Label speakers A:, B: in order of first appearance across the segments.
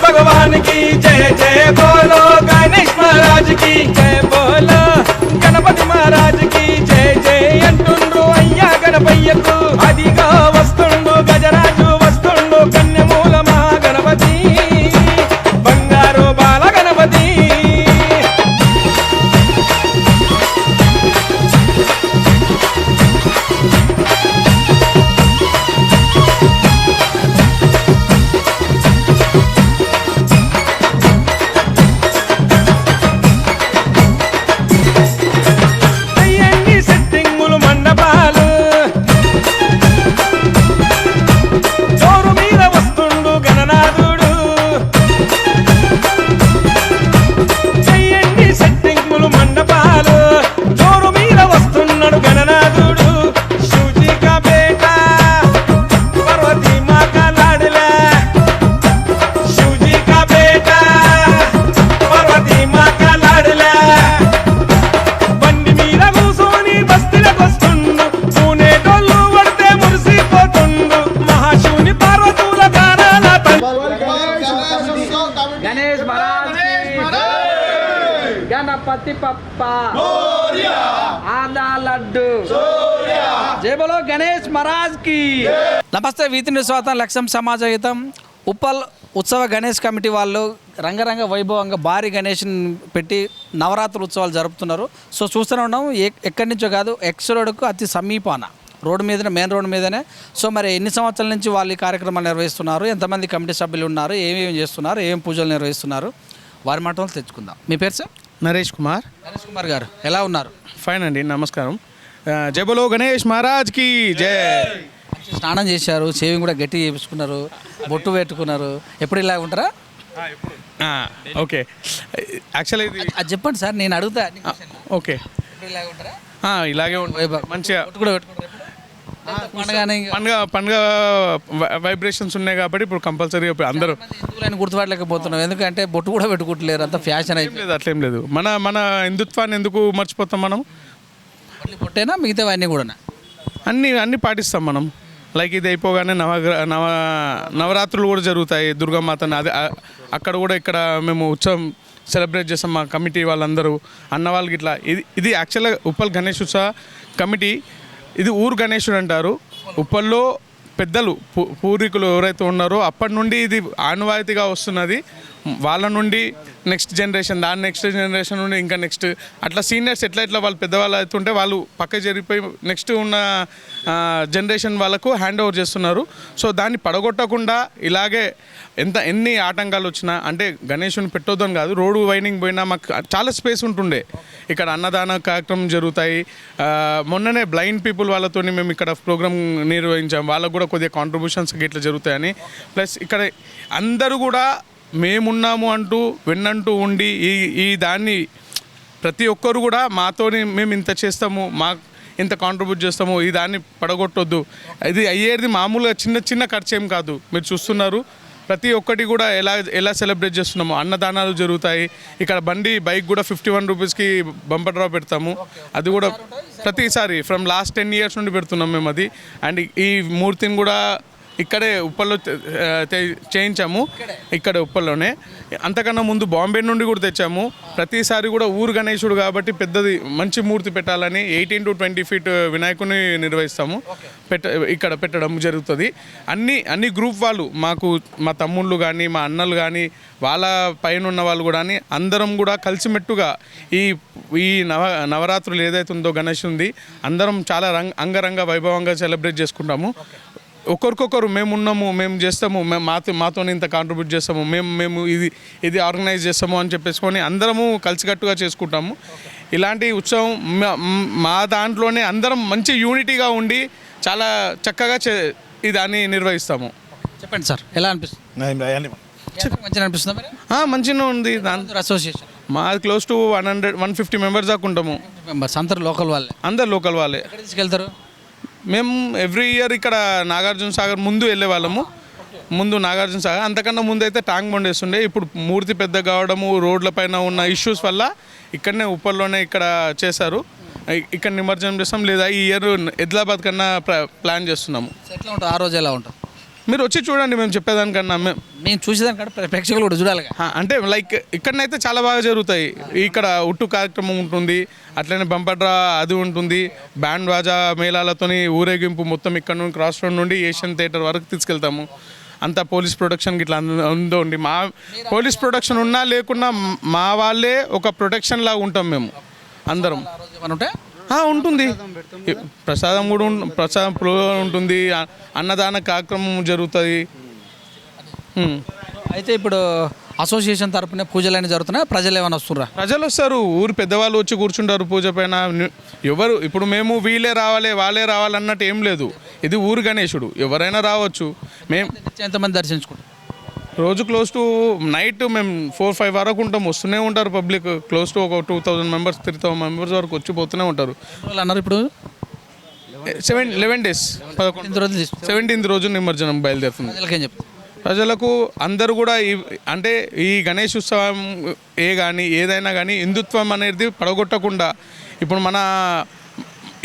A: भगवान की जय जय बोलो गणेश महाराज की जय बोलो गणपति महाराज की जय जय अंटुंडु अय्या गणपయ్యకు అదిగా వస్తుండు గజరాజు వస్తుండు కన్యమూల మహాగణపతి బంగారు బాల గణపతి
B: गणपति पप्पा आधा लड्डू जय बोलो गणेश महाराज की నమస్తే వీతిని స్వాతం లక్ష్యం సమాజ హితం ఉప్పల్ ఉత్సవ గణేష్ కమిటీ వాళ్ళు రంగరంగ వైభవంగా భారీ గణేష్ని పెట్టి నవరాత్రి ఉత్సవాలు జరుపుతున్నారు. సో చూస్తూనే ఉన్నాం ఎక్కడి నుంచో కాదు ఎక్స్ రోడ్కు అతి సమీపాన రోడ్డు మీదనే మెయిన్ రోడ్డు మీదనే. సో మరి ఎన్ని సంవత్సరాల నుంచి వాళ్ళు ఈ కార్యక్రమాలు నిర్వహిస్తున్నారు, ఎంతమంది కమిటీ సభ్యులు ఉన్నారు, ఏమేమి చేస్తున్నారు, ఏం పూజలు నిర్వహిస్తున్నారు, వారి మాటలు తెచ్చుకుందాం. మీ పేరు సార్?
C: నరేష్ కుమార్.
B: నరేష్ కుమార్ గారు ఎలా ఉన్నారు?
C: ఫైన్ అండి, నమస్కారం. జై బోలో గణేష్ మహారాజ్ కి జై.
B: స్నానం చేశారు, షేవింగ్ కూడా గట్టి చేయించుకున్నారు, బొట్టు పెట్టుకున్నారు. ఎప్పుడు ఇలా ఉంటారా?
C: ఓకే, యాక్చువల్లీ ఇది
B: అది చెప్పండి సార్, నేను అడుగుతా.
C: ఓకే,
B: ఇలా ఉంటారా?
C: ఇలాగే ఉంటుంది మంచిగా.
B: బొట్టు కూడా పెట్టుకుంటారు.
C: పండుగ వైబ్రేషన్స్ ఉన్నాయి కాబట్టి ఇప్పుడు కంపల్సరీ అందరూ
B: హిందువులను గుర్తుపట్టలేకపోతున్నాం, ఎందుకంటే బొట్టు కూడా పెట్టుకుంటలేరు, అంత ఫ్యాషన్ అయిపోయింది.
C: అట్లేం లేదు, మన హిందుత్వాన్ని ఎందుకు మర్చిపోతాం మనం?
B: బొట్టేనా మిగతా అన్నీ కూడా
C: అన్నీ పాటిస్తాం మనం. లైక్ ఇది అయిపోగానే నవరాత్రులు కూడా జరుగుతాయి దుర్గామాతను. అది అక్కడ కూడా ఇక్కడ మేము ఉత్సవం సెలబ్రేట్ చేస్తాం. మా కమిటీ వాళ్ళందరూ అన్న వాళ్ళకి ఇట్లా ఇది యాక్చువల్గా ఉప్పల్ గణేష్ ఉత్సవ కమిటీ. ఇది ఊరు గణేశుడు అంటారు. ఉప్పల్లో పెద్దలు పూర్వీకులు ఎవరైతే ఉన్నారో అప్పటి నుండి ఇది ఆనవాయితీగా వస్తున్నది. వాళ్ళ నుండి నెక్స్ట్ జనరేషన్, దాని నెక్స్ట్ జనరేషన్ నుండి ఇంకా నెక్స్ట్, అట్లా సీనియర్స్ ఎట్లా వాళ్ళు పెద్దవాళ్ళు అవుతుంటే వాళ్ళు పక్క జరిగిపోయి నెక్స్ట్ ఉన్న జనరేషన్ వాళ్ళకు హ్యాండ్ ఓవర్ చేస్తున్నారు. సో దాన్ని పడగొట్టకుండా ఇలాగే ఎన్ని ఆటంకాలు వచ్చినా, అంటే గణేశుని పెట్టొద్దని కాదు, రోడ్డు వైండింగ్ పోయినా మాకు చాలా స్పేస్ ఉంటుండే. ఇక్కడ అన్నదాన కార్యక్రమం జరుగుతాయి. మొన్ననే బ్లైండ్ పీపుల్ వాళ్ళతో మేము ఇక్కడ ప్రోగ్రామ్ నిర్వహించాం. వాళ్ళకు కూడా కొద్దిగా కాంట్రిబ్యూషన్స్ ఇట్లా జరుగుతాయని. ప్లస్ ఇక్కడ అందరూ కూడా మేమున్నాము అంటూ వెన్నంటూ ఉండి ఈ దాన్ని ప్రతి ఒక్కరు కూడా మాతోని మేము ఇంత చేస్తాము, ఇంత కాంట్రిబ్యూట్ చేస్తాము, ఈ దాన్ని పడగొట్టొద్దు. ఇది అయ్యేది మామూలుగా చిన్న ఖర్చు ఏం కాదు. మీరు చూస్తున్నారు ప్రతి ఒక్కటి కూడా ఎలా సెలబ్రేట్ చేస్తున్నాము. అన్నదానాలు జరుగుతాయి. ఇక్కడ బైక్ కూడా 51 రూపీస్కి బంపర్ డ్రా పెడతాము. అది కూడా ప్రతిసారి ఫ్రమ్ లాస్ట్ 10 ఇయర్స్ నుండి పెడుతున్నాం మేము అది. అండ్ ఈ మూర్తిని కూడా ఇక్కడే ఉప్పల్లో చేయించాము, ఇక్కడ ఉప్పల్లోనే. అంతకన్నా ముందు బాంబే నుండి కూడా తెచ్చాము. ప్రతిసారి కూడా ఊరు గణేశుడు కాబట్టి పెద్దది మంచి మూర్తి పెట్టాలని 18 to 20 feet వినాయకుని నిర్వహిస్తాము. ఇక్కడ పెట్టడం జరుగుతుంది. అన్ని గ్రూప్ వాళ్ళు, మా తమ్ముళ్ళు కానీ మా అన్నలు కానీ వాళ్ళ పైన ఉన్న వాళ్ళు కూడా అందరం కూడా కలిసిమెట్టుగా ఈ నవరాత్రులు ఏదైతే ఉందో గణేశుంది అందరం చాలా అంగరంగ వైభవంగా సెలబ్రేట్ చేసుకుంటాము. ఒకరికొకరు మేమున్నాము, మేము చేస్తాము, మాతో ఇంత కాంట్రిబ్యూట్ చేస్తాము, మేము ఇది ఆర్గనైజ్ చేస్తాము అని చెప్పేసుకొని అందరము కలిసికట్టుగా చేసుకుంటాము. ఇలాంటి ఉత్సవం మా దాంట్లోనే అందరం మంచి యూనిటీగా ఉండి చాలా చక్కగా దాన్ని నిర్వహిస్తాము.
B: చెప్పండి సార్, ఎలా అనిపిస్తుంది? మంచిగా అనిపిస్తుంది.
C: మంచిగా ఉంది.
B: అసోసియేషన్
C: మాది క్లోజ్ టు 150 మెంబర్స్ దాకా ఉంటాము.
B: అందరు లోకల్ వాళ్ళే. తీసుకెళ్తారు?
C: మేము ఎవ్రీ ఇయర్ ఇక్కడ నాగార్జున సాగర్ ముందు వెళ్ళే వాళ్ళము. నాగార్జున సాగర్, అంతకన్నా ముందు అయితే ట్యాంక్ బండ్ వేస్తుండే. ఇప్పుడు మూర్తి పెద్ద కావడము, రోడ్లపైన ఉన్న ఇష్యూస్ వల్ల ఇక్కడనే ఉప్పల్లోనే ఇక్కడ చేశారు. ఇక్కడ నిమజ్జనం చేస్తాం. లేదా ఈ ఇయర్ హైదరాబాద్ కన్నా ప్లాన్ చేస్తున్నాము.
B: ఎట్లా ఉంటుంది ఆ రోజు? ఎలా ఉంటుంది?
C: మీరు వచ్చి చూడండి, మేము చెప్పేదానికన్నా
B: మేము చూసేదానికంటే ప్రేక్షకులు కూడా చూడాలిగా.
C: అంటే లైక్ ఇక్కడనైతే చాలా బాగా జరుగుతాయి. ఇక్కడ ఉట్టు కార్యక్రమం ఉంటుంది, అట్లనే బంపడ్రా అది ఉంటుంది, బ్యాండ్ బాజా మేళాలతోని ఊరేగింపు మొత్తం ఇక్కడ నుండి క్రాస్ రోడ్ నుండి ఏషియన్ థియేటర్ వరకు తీసుకెళ్తాము. అంతా పోలీస్ ప్రొటెక్షన్కి ఇట్లా ఉందండి. మా పోలీస్ ప్రొటెక్షన్ ఉన్నా లేకున్నా మా వాళ్ళే ఒక ప్రొటెక్షన్ లాగా ఉంటాం మేము అందరం.
B: ఉంటే
C: ఉంటుంది, ప్రసాదం కూడా ప్రసాదం ప్రోగ్రాం ఉంటుంది, అన్నదాన కార్యక్రమం జరుగుతుంది.
B: అయితే ఇప్పుడు అసోసియేషన్ తరపున పూజలు జరుగుతున్నాయి, ప్రజలు ఏమైనా వస్తుర్రా?
C: ప్రజలు వస్తారు, ఊరు పెద్దవాళ్ళు వచ్చి కూర్చుంటారు పూజ పైన. ఎవరు ఇప్పుడు మేము వీళ్ళే రావాలి వాళ్ళే రావాలి అన్నట్టు ఏం లేదు. ఇది ఊరు గణేశుడు, ఎవరైనా రావచ్చు. మేము
B: ఎంతమంది దర్శించుకుంటాం?
C: రోజు క్లోజ్ టు నైట్ మేము 4-5 వరకు ఉంటాం. వస్తూనే ఉంటారు పబ్లిక్. క్లోజ్ టు ఒక 2000 మెంబర్స్ 3000 మెంబర్స్ వరకు వచ్చిపోతూనే ఉంటారు.
B: అన్నారు ఇప్పుడు
C: 11 days 17th రోజు నిమజ్జనం బయలుదేరుతుంది.
B: ప్రజలకేం చెప్తారు?
C: ప్రజలకు అందరూ కూడా అంటే ఈ గణేష్ ఉత్సవం కానీ ఏదైనా కానీ హిందుత్వం అనేది పడగొట్టకుండా ఇప్పుడు మన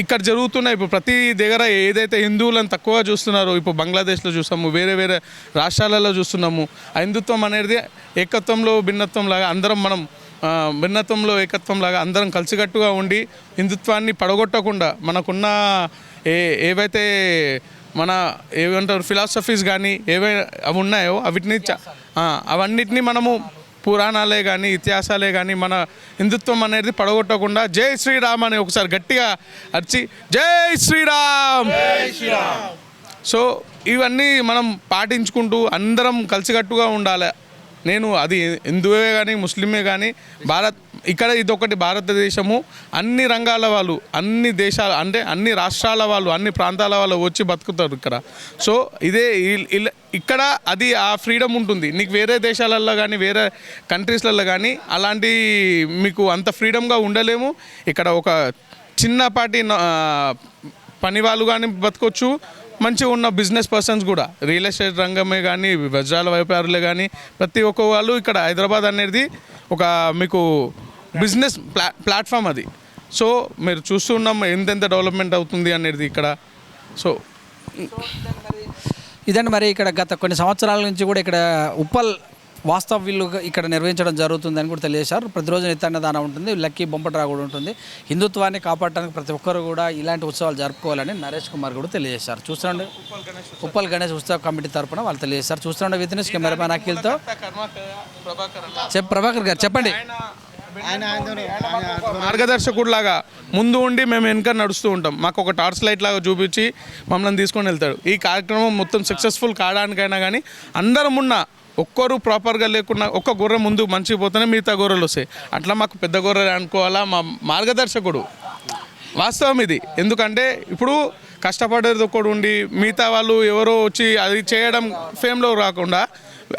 C: ఇక్కడ జరుగుతున్నాయి. ఇప్పుడు ప్రతి దగ్గర ఏదైతే హిందువులను తక్కువ చూస్తున్నారో, ఇప్పుడు బంగ్లాదేశ్లో చూస్తాము, వేరే వేరే రాష్ట్రాలలో చూస్తున్నాము. ఆ హిందుత్వం అనేది ఏకత్వంలో భిన్నత్వం లాగా అందరం మనం భిన్నత్వంలో ఏకత్వం లాగా అందరం కలిసికట్టుగా ఉండి హిందుత్వాన్ని పడగొట్టకుండా మనకున్న ఏవైతే మన ఏమంటారు ఫిలాసఫీస్ కానీ ఏవైనా అవి ఉన్నాయో అవన్నిటిని మనము పురాణాలే కానీ ఇతిహాసాలే కానీ మన హిందుత్వం అనేది పడగొట్టకుండా జై శ్రీరామ్ అని ఒకసారి గట్టిగా అరిచి జై శ్రీరామ్. సో ఇవన్నీ మనం పాటించుకుంటూ అందరం కలిసికట్టుగా ఉండాలి. నేను అది హిందువే కానీ ముస్లిమే కానీ ఇక్కడ ఇదొకటి భారతదేశము, అన్ని రంగాల వాళ్ళు, అన్ని దేశాల అంటే అన్ని రాష్ట్రాల వాళ్ళు, అన్ని ప్రాంతాల వాళ్ళు వచ్చి బతుకుతారు ఇక్కడ. సో ఇదే ఇక్కడ అది ఆ ఫ్రీడమ్ ఉంటుంది. నీకు వేరే దేశాలలో కానీ వేరే కంట్రీస్లలో కానీ అలాంటి మీకు అంత ఫ్రీడమ్గా ఉండలేము. ఇక్కడ ఒక చిన్నపాటి పని వాళ్ళు కానీ బతకొచ్చు, మంచిగా ఉన్న బిజినెస్ పర్సన్స్ కూడా, రియల్ ఎస్టేట్ రంగమే కానీ వజ్రాల వ్యాపారులే కానీ ప్రతి ఒక్క వాళ్ళు ఇక్కడ హైదరాబాద్ అనేది ఒక మీకు బిజినెస్ ప్లాట్ఫామ్ అది. సో మీరు చూస్తున్నాం ఎంతెంత డెవలప్మెంట్ అవుతుంది అనేది ఇక్కడ. సో
B: ఇదండి మరి ఇక్కడ గత కొన్ని సంవత్సరాల నుంచి కూడా ఇక్కడ ఉప్పల్ వాస్తవ వీళ్ళు ఇక్కడ నిర్వహించడం జరుగుతుందని కూడా తెలియజేశారు. ప్రతిరోజు నిత్యాన్నదానం ఉంటుంది, లక్కీ బొంపట్రా కూడా ఉంటుంది. హిందుత్వాన్ని కాపాడటానికి ప్రతి ఒక్కరు కూడా ఇలాంటి ఉత్సవాలు జరుపుకోవాలని నరేష్ కుమార్ కూడా తెలియజేశారు. చూస్తుండే ఉప్పల్ గణేష్ ఉత్సవ కమిటీ తరఫున వాళ్ళు తెలియజేశారు. చూస్తుండే విత్నెస్ కెమెరామ్యాన్ అఖిల్తో ప్రభాకర్ గారు చెప్పండి.
C: మార్గదర్శకుడిలాగా ముందు ఉండి మేము వెనక నడుస్తూ ఉంటాం. మాకు ఒక టార్చ్ లైట్ లాగా చూపించి మమ్మల్ని తీసుకొని వెళ్తాడు. ఈ కార్యక్రమం మొత్తం సక్సెస్ఫుల్ కావడానికైనా కానీ అందరం ఉన్న ఒక్కరు ప్రాపర్గా లేకుండా ఒక్క గొర్రె ముందు మంచిగా పోతేనే మిగతా గొర్రెలు వస్తాయి. అట్లా మాకు పెద్ద గొర్రె అనుకోవాలా మా మార్గదర్శకుడు. వాస్తవం ఇది. ఎందుకంటే ఇప్పుడు కష్టపడేది ఒక్కడు ఉండి మిగతా వాళ్ళు ఎవరో వచ్చి అది చేయడం ఫేమ్లో రాకుండా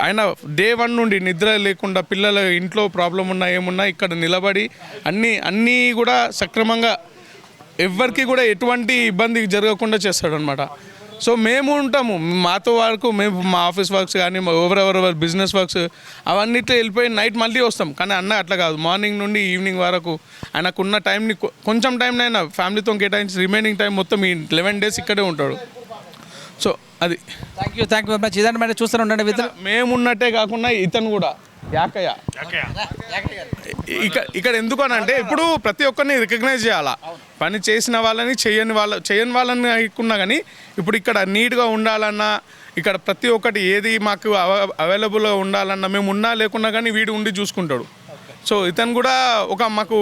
C: ఆయన డే 1 నుండి నిద్ర లేకుండా పిల్లల ఇంట్లో ప్రాబ్లం ఉన్నా ఏమున్నా ఇక్కడ నిలబడి అన్నీ కూడా సక్రమంగా ఎవరికి కూడా ఎటువంటి ఇబ్బంది జరగకుండా చేస్తాడనమాట. సో మేము ఉంటాము మాతో వరకు, మేము మా ఆఫీస్ వర్క్స్ కానీ ఎవరెవరెవరు బిజినెస్ వర్క్స్ అవన్నిట్లో వెళ్ళిపోయి నైట్ మళ్ళీ వస్తాం. కానీ అన్న అట్లా కాదు, మార్నింగ్ నుండి ఈవినింగ్ వరకు ఆయనకున్న టైంని కొంచెం టైంనైనా ఫ్యామిలీతో కేటాయించి రిమైనింగ్ టైం మొత్తం ఈ 11 days ఇక్కడే ఉంటాడు. సో అది
B: థ్యాంక్ యూ వెరీ మచ్. ఇదంటే మరి చూస్తూనే ఉండండి.
C: మేము ఉన్నట్టే కాకుండా ఇతను కూడా యాకయ్య ఇక్కడ ఎందుకు అని అంటే ఇప్పుడు ప్రతి ఒక్కరిని రికగ్నైజ్ చేయాలా. పని చేసిన వాళ్ళని చేయని వాళ్ళని అనుకున్నా కానీ ఇప్పుడు ఇక్కడ నీట్గా ఉండాలన్నా, ఇక్కడ ప్రతి ఒక్కటి ఏది మాకు అవైలబుల్గా ఉండాలన్నా మేము ఉన్నా లేకున్నా కానీ వీడు ఉండి చూసుకుంటాడు. సో ఇతను కూడా ఒక మాకు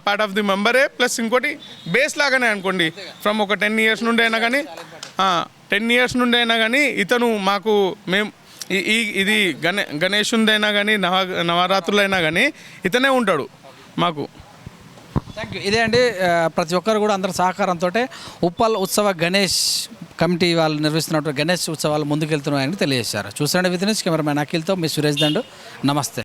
C: పార్ట్ ఆఫ్ ది మెంబరే, ప్లస్ ఇంకోటి బేస్ లాగానే అనుకోండి. ఫ్రమ్ ఒక 10 years నుండి అయినా కానీ 10 years నుండి అయినా కానీ ఇతను మాకు మేము ఇది గణేశుందైనా కానీ నవరాత్రులైనా కానీ ఇతనే ఉంటాడు మాకు.
B: Thank you. ఇదే అండి, ప్రతి ఒక్కరు కూడా అందరి సహకారంతో ఉప్పల్ ఉత్సవ గణేష్ కమిటీ వాళ్ళు నిర్వహిస్తున్నటువంటి గణేష్ ఉత్సవాలు ముందుకెళ్తున్నాయని తెలియజేశారు. చూసండి విత్నెస్ కెమెరామ్యాన్ అఖిల్తో మీ సురేష్ దండు. నమస్తే.